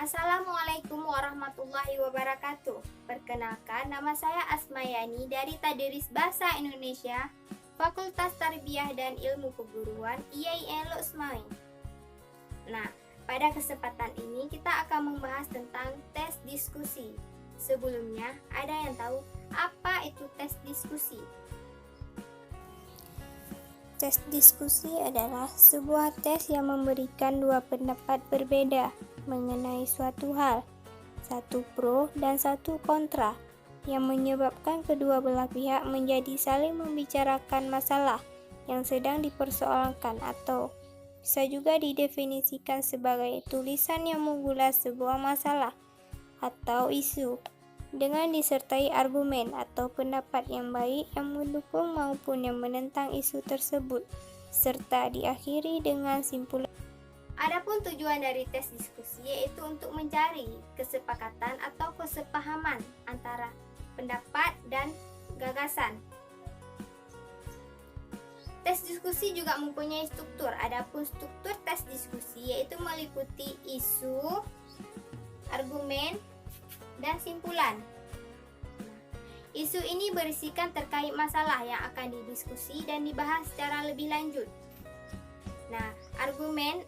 Assalamualaikum warahmatullahi wabarakatuh. Perkenalkan, nama saya Asmayani dari Tadris Bahasa Indonesia, Fakultas Tarbiyah dan Ilmu Keguruan IAIN Losmawi. Nah, pada kesempatan ini kita akan membahas tentang tes diskusi. Sebelumnya, ada yang tahu apa itu tes diskusi? Tes diskusi adalah sebuah tes yang memberikan dua pendapat berbeda mengenai suatu hal, satu pro dan satu kontra, yang menyebabkan kedua belah pihak menjadi saling membicarakan masalah yang sedang dipersoalkan, atau bisa juga didefinisikan sebagai tulisan yang mengulas sebuah masalah atau isu dengan disertai argumen atau pendapat yang baik yang mendukung maupun yang menentang isu tersebut, serta diakhiri dengan simpulan. Adapun tujuan dari tes diskusi yaitu untuk mencari kesepakatan atau kesepahaman antara pendapat dan gagasan. Tes diskusi juga mempunyai struktur. Adapun struktur tes diskusi yaitu meliputi isu, argumen, dan simpulan. Isu ini berisikan terkait masalah yang akan didiskusi dan dibahas secara lebih lanjut. Nah, argumen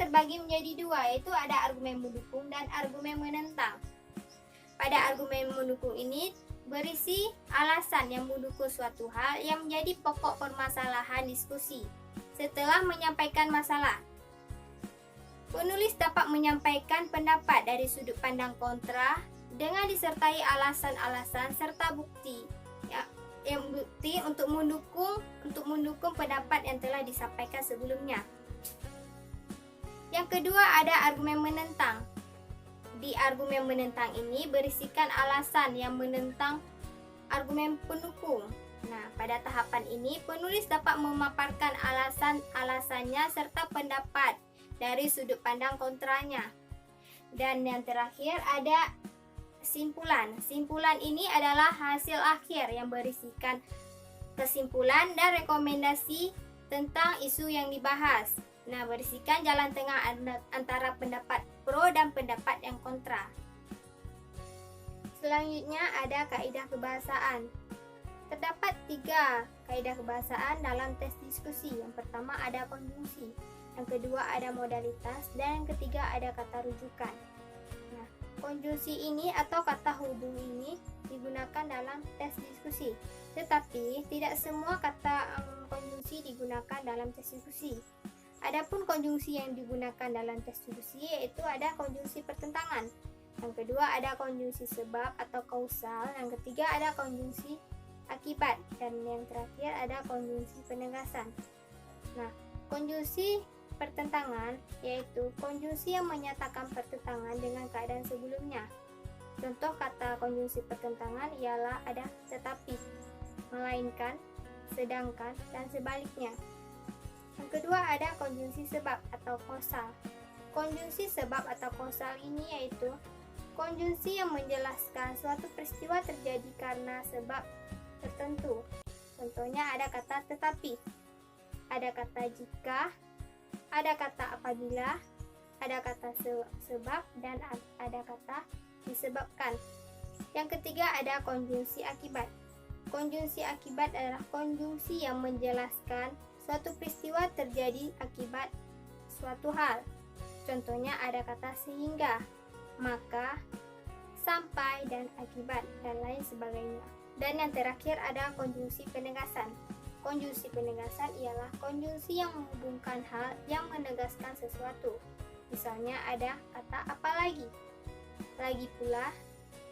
terbagi menjadi dua, yaitu ada argumen mendukung dan argumen menentang. Pada argumen mendukung ini berisi alasan yang mendukung suatu hal yang menjadi pokok permasalahan diskusi. Setelah menyampaikan masalah, penulis dapat menyampaikan pendapat dari sudut pandang kontra dengan disertai alasan-alasan serta bukti untuk mendukung pendapat yang telah disampaikan sebelumnya. Yang kedua ada argumen menentang. Di argumen menentang ini berisikan alasan yang menentang argumen pendukung. Nah, pada tahapan ini penulis dapat memaparkan alasan-alasannya serta pendapat dari sudut pandang kontranya. Dan yang terakhir ada simpulan. Simpulan ini adalah hasil akhir yang berisikan kesimpulan dan rekomendasi tentang isu yang dibahas. Nah, berisikan jalan tengah antara pendapat pro dan pendapat yang kontra. Selanjutnya ada kaidah kebahasaan. Terdapat 3 kaidah kebahasaan dalam tes diskusi. Yang pertama ada konjungsi, yang kedua ada modalitas, dan yang ketiga ada kata rujukan. Nah, konjungsi ini atau kata hubung ini digunakan dalam tes diskusi, tetapi tidak semua kata konjungsi digunakan dalam tes diskusi. Adapun konjungsi yang digunakan dalam tes diskusi yaitu ada konjungsi pertentangan, yang kedua ada konjungsi sebab atau kausal, yang ketiga ada konjungsi akibat, dan yang terakhir ada konjungsi penegasan. Nah, konjungsi pertentangan yaitu konjungsi yang menyatakan pertentangan dengan keadaan sebelumnya. Contoh kata konjungsi pertentangan ialah ada tetapi, melainkan, sedangkan, dan sebaliknya. Yang kedua ada konjungsi sebab atau kausal. Konjungsi sebab atau kausal ini yaitu konjungsi yang menjelaskan suatu peristiwa terjadi karena sebab tertentu. Contohnya ada kata tetapi, ada kata jika, ada kata apabila, ada kata sebab, dan ada kata disebabkan. Yang ketiga ada konjungsi akibat. Konjungsi akibat adalah konjungsi yang menjelaskan suatu peristiwa terjadi akibat suatu hal. Contohnya ada kata sehingga, maka, sampai, dan akibat, dan lain sebagainya. Dan yang terakhir ada konjungsi penegasan. Konjungsi penegasan ialah konjungsi yang menghubungkan hal yang menegaskan sesuatu. Misalnya ada kata apalagi, lagi pula,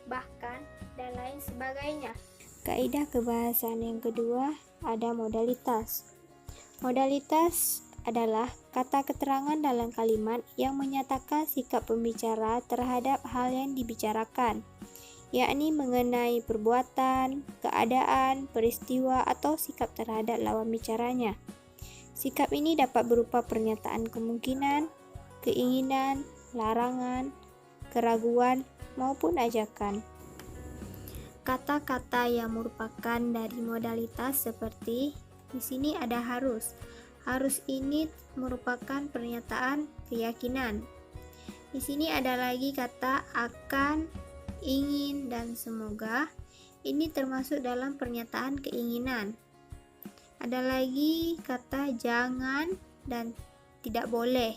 bahkan, dan lain sebagainya. Kaidah kebahasaan yang kedua ada modalitas. Modalitas adalah kata keterangan dalam kalimat yang menyatakan sikap pembicara terhadap hal yang dibicarakan, yakni mengenai perbuatan, keadaan, peristiwa, atau sikap terhadap lawan bicaranya. Sikap ini dapat berupa pernyataan kemungkinan, keinginan, larangan, keraguan, maupun ajakan. Kata-kata yang merupakan dari modalitas seperti di sini ada harus. Harus ini merupakan pernyataan keyakinan. Di sini ada lagi kata akan, ingin, dan semoga. Ini termasuk dalam pernyataan keinginan. Ada lagi kata jangan dan tidak boleh.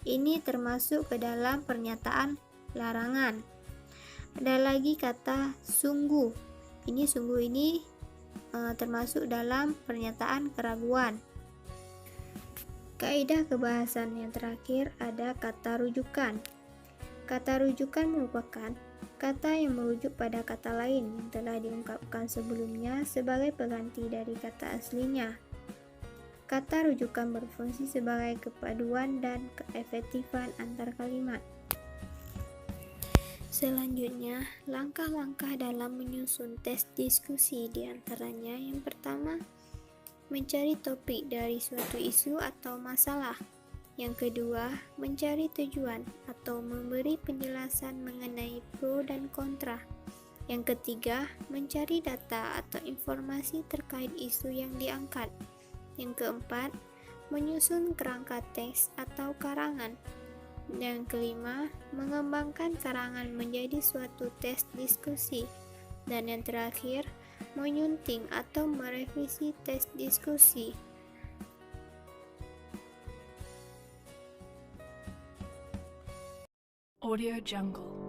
Ini termasuk ke dalam pernyataan larangan. Ada lagi kata sungguh. Sungguh ini termasuk dalam pernyataan keraguan. Kaidah kebahasaan yang terakhir ada kata rujukan. Kata rujukan merupakan kata yang merujuk pada kata lain yang telah diungkapkan sebelumnya sebagai pengganti dari kata aslinya. Kata rujukan berfungsi sebagai kepaduan dan keefektifan antar kalimat. Selanjutnya, langkah-langkah dalam menyusun tes diskusi diantaranya yang pertama, mencari topik dari suatu isu atau masalah. Yang kedua, mencari tujuan atau memberi penjelasan mengenai pro dan kontra. Yang ketiga, mencari data atau informasi terkait isu yang diangkat. Yang keempat, menyusun kerangka teks atau karangan. Yang kelima, mengembangkan karangan menjadi suatu tes diskusi. Dan yang terakhir, menyunting atau merevisi tes diskusi. Audio Jungle.